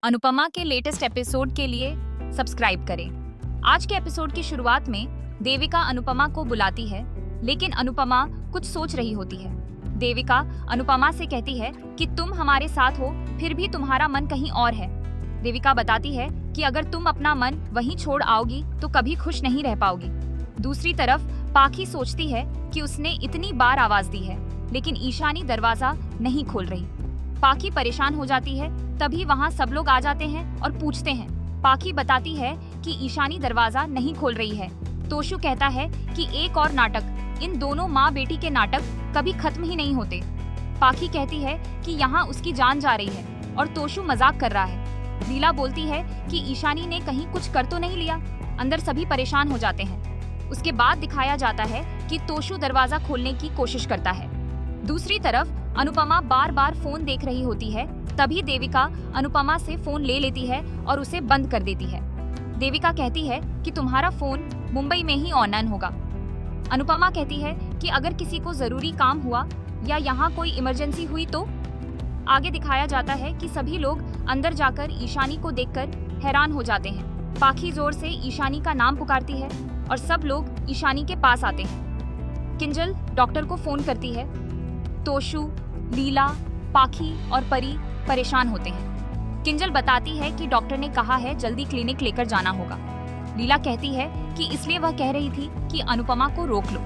अनुपमा के latest episode के लिए सब्सक्राइब करें। आज के एपिसोड की शुरुआत में देविका अनुपमा को बुलाती है, लेकिन अनुपमा कुछ सोच रही होती है। देविका अनुपमा से कहती है कि तुम हमारे साथ हो, फिर भी तुम्हारा मन कहीं और है। देविका बताती है कि अगर तुम अपना मन वहीं छोड़ आओगी तो कभी खुश नहीं रह पाओगी। दूसरी तरफ पाखी सोचती है कि उसने इतनी बार आवाज दी है, लेकिन ईशानी दरवाजा नहीं खोल रही। पाखी परेशान हो जाती है। तभी वहाँ सब लोग आ जाते हैं और पूछते हैं। पाखी बताती है कि ईशानी दरवाजा नहीं खोल रही है। तोशु कहता है कि एक और नाटक, इन दोनों माँ बेटी के नाटक कभी खत्म ही नहीं होते। पाखी कहती है कि यहाँ उसकी जान जा रही है और तोशु मजाक कर रहा है। लीला बोलती है कि ईशानी ने कहीं कुछ कर तो नहीं लिया। अंदर सभी परेशान हो जाते हैं। उसके बाद दिखाया जाता है कि तोशु दरवाजा खोलने की कोशिश करता है। दूसरी तरफ अनुपमा बार बार फोन देख रही होती है। तभी देविका अनुपमा से फोन ले लेती है और उसे बंद कर देती है। देविका कहती है कि तुम्हारा फोन मुंबई में ही ऑन होगा। अनुपमा कहती है कि अगर किसी को जरूरी काम हुआ या यहाँ कोई इमरजेंसी हुई तो। आगे दिखाया जाता है कि सभी लोग अंदर जाकर ईशानी को देखकर हैरान हो जाते हैं। पाखी जोर से ईशानी का नाम पुकारती है और सब लोग ईशानी के पास आते हैं। किंजल डॉक्टर को फोन करती है। तोशु, लीला, पाखी और परी परेशान होते हैं। किंजल बताती है कि डॉक्टर ने कहा है जल्दी क्लिनिक लेकर जाना होगा। लीला कहती है कि इसलिए वह कह रही थी कि अनुपमा को रोक लो।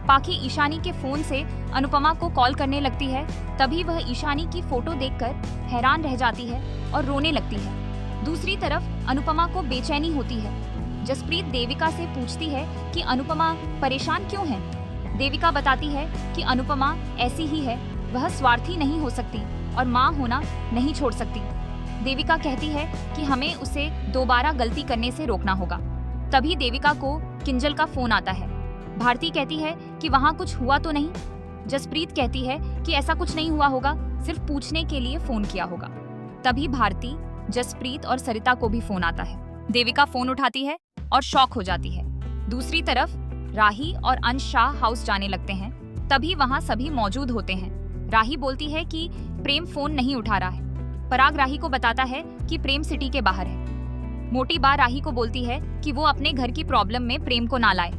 पाखी ईशानी के फोन से अनुपमा को कॉल करने लगती है। तभी वह ईशानी की फोटो देखकर हैरान रह जाती है और रोने लगती है। दूसरी तरफ अनुपमा को बेचैनी होती है। जसप्रीत देविका से पूछती है कि अनुपमा परेशान क्यों है। देविका बताती है कि अनुपमा ऐसी ही है, वह स्वार्थी नहीं हो सकती और माँ होना नहीं छोड़ सकती। देविका कहती है कि हमें उसे दोबारा गलती करने से रोकना होगा। तभी देविका को किंजल का फोन आता है। भारती कहती है कि वहाँ कुछ हुआ तो नहीं। जसप्रीत कहती है कि ऐसा कुछ नहीं हुआ होगा, सिर्फ पूछने के लिए फोन किया होगा। तभी भारती, जसप्रीत और सरिता को भी फोन आता है। देविका फोन उठाती है और शॉक हो जाती है। दूसरी तरफ राही और अंश शाह हाउस जाने लगते हैं। तभी वहाँ सभी मौजूद होते हैं। राही बोलती है कि प्रेम फोन नहीं उठा रहा है। पराग राही को बताता है कि प्रेम सिटी के बाहर है। मोटी बा राही को बोलती है कि वो अपने घर की प्रॉब्लम में प्रेम को ना लाए।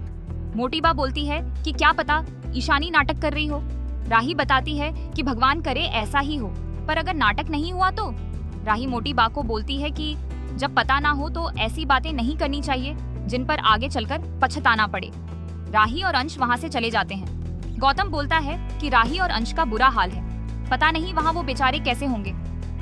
मोटी बा बोलती है कि क्या पता ईशानी नाटक कर रही हो। राही बताती है कि भगवान करे ऐसा ही हो, पर अगर नाटक नहीं हुआ तो। राही मोटी बा को बोलती है कि जब पता ना हो तो ऐसी बातें नहीं करनी चाहिए जिन पर आगे चलकर पछताना पड़े। राही और अंश वहाँ से चले जाते हैं। गौतम बोलता है कि राही और अंश का बुरा हाल है, पता नहीं वहाँ वो बेचारे कैसे होंगे।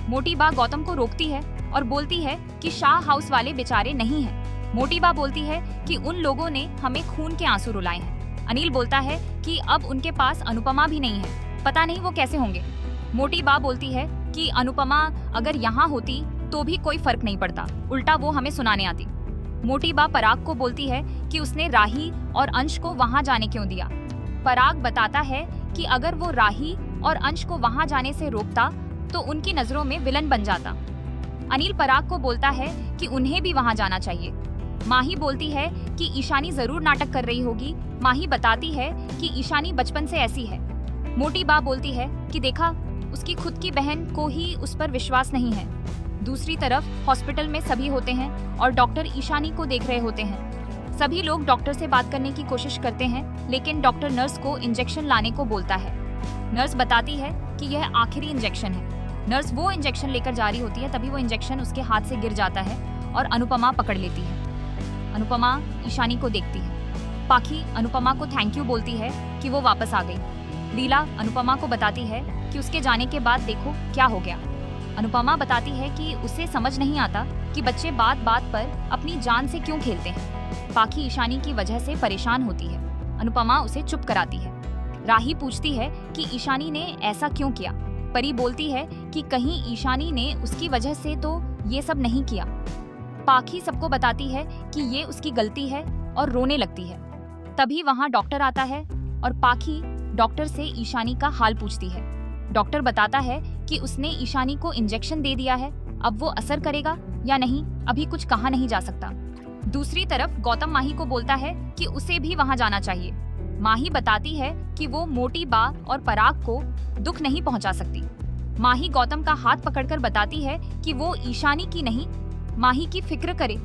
मोटी बा गौतम को रोकती है और बोलती है कि शाह हाउस वाले बेचारे नहीं हैं। मोटी बा बोलती है कि उन लोगों ने हमें खून के आंसू रुलाए हैं। अनिल बोलता है कि अब उनके पास अनुपमा भी नहीं है, पता नहीं वो कैसे होंगे। मोटी बा बोलती है कि अनुपमा अगर यहाँ होती तो भी कोई फर्क नहीं पड़ता, उल्टा वो हमें सुनाने आती। मोटी बा पराग को बोलती है कि उसने राही और अंश को वहाँ जाने क्यों दिया। पराग बताता है कि अगर वो राही और अंश को वहाँ जाने से रोकता तो उनकी नजरों में विलन बन जाता। अनिल पराग को बोलता है कि उन्हें भी वहाँ जाना चाहिए। माही बोलती है कि ईशानी जरूर नाटक कर रही होगी। माही बताती है कि ईशानी बचपन से ऐसी है। मोटी बा बोलती है कि देखा, उसकी खुद की बहन को ही उस पर विश्वास नहीं है। दूसरी तरफ हॉस्पिटल में सभी होते हैं और डॉक्टर ईशानी को देख रहे होते हैं। सभी लोग डॉक्टर से बात करने की कोशिश करते हैं, लेकिन डॉक्टर नर्स को इंजेक्शन लाने को बोलता है। नर्स बताती है कि यह आखिरी इंजेक्शन है। नर्स वो इंजेक्शन लेकर जा रही होती है, तभी वो इंजेक्शन उसके हाथ से गिर जाता है और अनुपमा पकड़ लेती है। अनुपमा ईशानी को देखती है। पाखी अनुपमा को थैंक यू बोलती है कि वो वापस आ गई। लीला अनुपमा को बताती है कि उसके जाने के बाद देखो क्या हो गया। अनुपमा बताती है कि उसे समझ नहीं आता कि बच्चे बात बात पर अपनी जान से क्यों खेलते हैं। पाखी ईशानी की वजह से परेशान होती है। अनुपमा उसे चुप कराती है। राही पूछती है कि ईशानी ने ऐसा क्यों किया। परी बोलती है कि कहीं ईशानी ने उसकी वजह से तो ये सब नहीं किया। पाखी सबको बताती है कि ये उसकी गलती है और रोने लगती है। तभी वहाँ डॉक्टर आता है और पाखी डॉक्टर से ईशानी का हाल पूछती है। डॉक्टर बताता है कि उसने ईशानी को इंजेक्शन दे दिया है, अब वो असर करेगा या नहीं अभी कुछ कहा नहीं जा सकता। दूसरी तरफ गौतम माही को बोलता है कि उसे भी वहाँ जाना चाहिए। माही बताती है कि वो मोटी बा और पराग को दुख नहीं पहुँचा सकती। माही गौतम का हाथ पकड़कर बताती है कि वो ईशानी की नहीं, माही की फिक्र करे।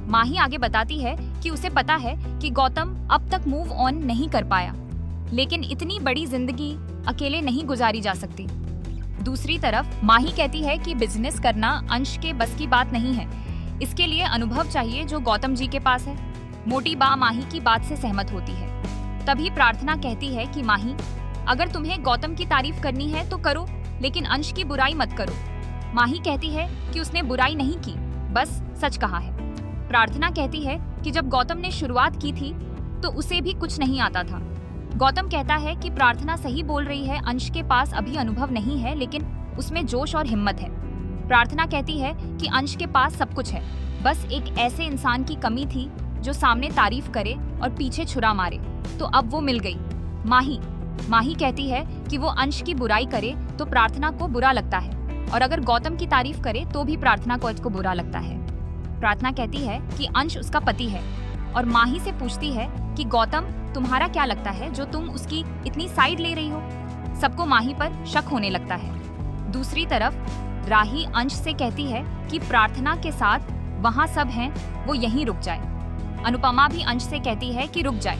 माही आगे बताती है कि उसे पता है कि गौतम अब तक मूव ऑन नहीं कर पाया, लेकिन इतनी बड़ी जिंदगी अकेले नहीं गुजारी जा सकती। दूसरी तरफ माही कहती है कि बिजनेस करना अंश के बस की बात नहीं है, इसके लिए अनुभव चाहिए जो गौतम जी के पास है। मोटी बा माही की बात से सहमत होती है। तभी प्रार्थना कहती है कि माही, अगर तुम्हें गौतम की तारीफ करनी है तो करो, लेकिन अंश की बुराई मत करो। माही कहती है कि उसने बुराई नहीं की, बस सच कहा है। प्रार्थना कहती है कि जब गौतम ने शुरुआत की थी तो उसे भी कुछ नहीं आता था। गौतम कहता है कि प्रार्थना सही बोल रही है, अंश के पास अभी अनुभव नहीं है, लेकिन उसमें जोश और हिम्मत है। प्रार्थना कहती है कि अंश के पास सब कुछ है, बस एक ऐसे इंसान की कमी थी जो सामने तारीफ करे और पीछे छुरा मारे, तो अब वो मिल गई। माही कहती है कि वो अंश की बुराई करे तो प्रार्थना को बुरा लगता है, और अगर गौतम की तारीफ करे तो भी प्रार्थना को इसको बुरा लगता है। प्रार्थना कहती है कि अंश उसका पति है, और माही से पूछती है कि गौतम, तुम्हारा क्या लगता है जो तुम उसकी इतनी साइड ले रही हो। सबको माही पर शक होने लगता है। दूसरी तरफ राही अंश से कहती है कि प्रार्थना के साथ वहाँ सब हैं, वो यहीं रुक जाए। अनुपमा भी अंश से कहती है कि रुक जाए,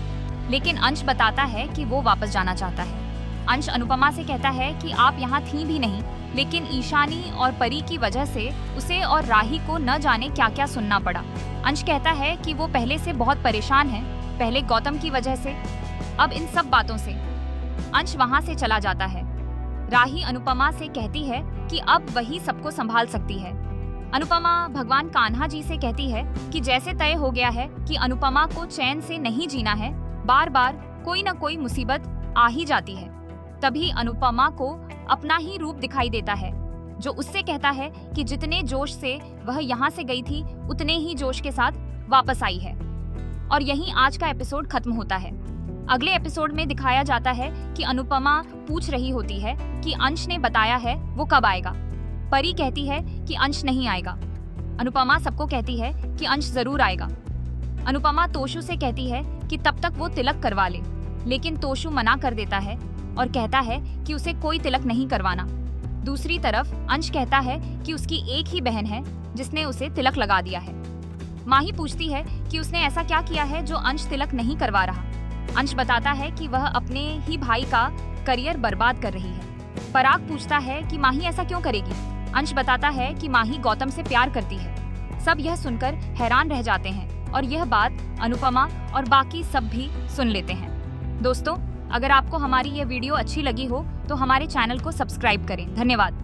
लेकिन अंश बताता है कि वो वापस जाना चाहता है। अंश अनुपमा से कहता है कि आप यहाँ थी भी नहीं, लेकिन ईशानी और परी की वजह से उसे और राही को न जाने क्या क्या सुनना पड़ा। अंश कहता है कि वो पहले से बहुत परेशान है, पहले गौतम की वजह से, अब इन सब बातों से। अंश वहाँ से चला जाता है। राही अनुपमा से कहती है कि अब वही सबको संभाल सकती है। अनुपमा भगवान कान्हा जी से कहती है कि जैसे तय हो गया है कि अनुपमा को चैन से नहीं जीना है, बार बार कोई न कोई मुसीबत आ ही जाती है। तभी अनुपमा को अपना ही रूप दिखाई देता है, जो उससे कहता है कि जितने जोश से वह यहाँ से गई थी, उतने ही जोश के साथ वापस आई है। और यहीं आज का एपिसोड खत्म होता है। अगले एपिसोड में दिखाया जाता है कि अनुपमा पूछ रही होती है कि अंश ने बताया है वो कब आएगा। परी कहती है कि अंश नहीं आएगा। अनुपमा सबको कहती है कि अंश जरूर आएगा। अनुपमा तोशु से कहती है कि तब तक वो तिलक करवा ले, लेकिन तोशु मना कर देता है और कहता है कि उसे कोई तिलक नहीं करवाना। दूसरी तरफ अंश कहता है कि उसकी एक ही बहन है जिसने उसे तिलक लगा दिया है। माही पूछती है कि उसने ऐसा क्या किया है जो अंश तिलक नहीं करवा रहा। अंश बताता है कि वह अपने ही भाई का करियर बर्बाद कर रही है। पराग पूछता है कि माही ऐसा क्यों करेगी। अंश बताता है कि माही गौतम से प्यार करती है। सब यह सुनकर हैरान रह जाते हैं, और यह बात अनुपमा और बाकी सब भी सुन लेते हैं। दोस्तों, अगर आपको हमारी ये वीडियो अच्छी लगी हो तो हमारे चैनल को सब्सक्राइब करें। धन्यवाद।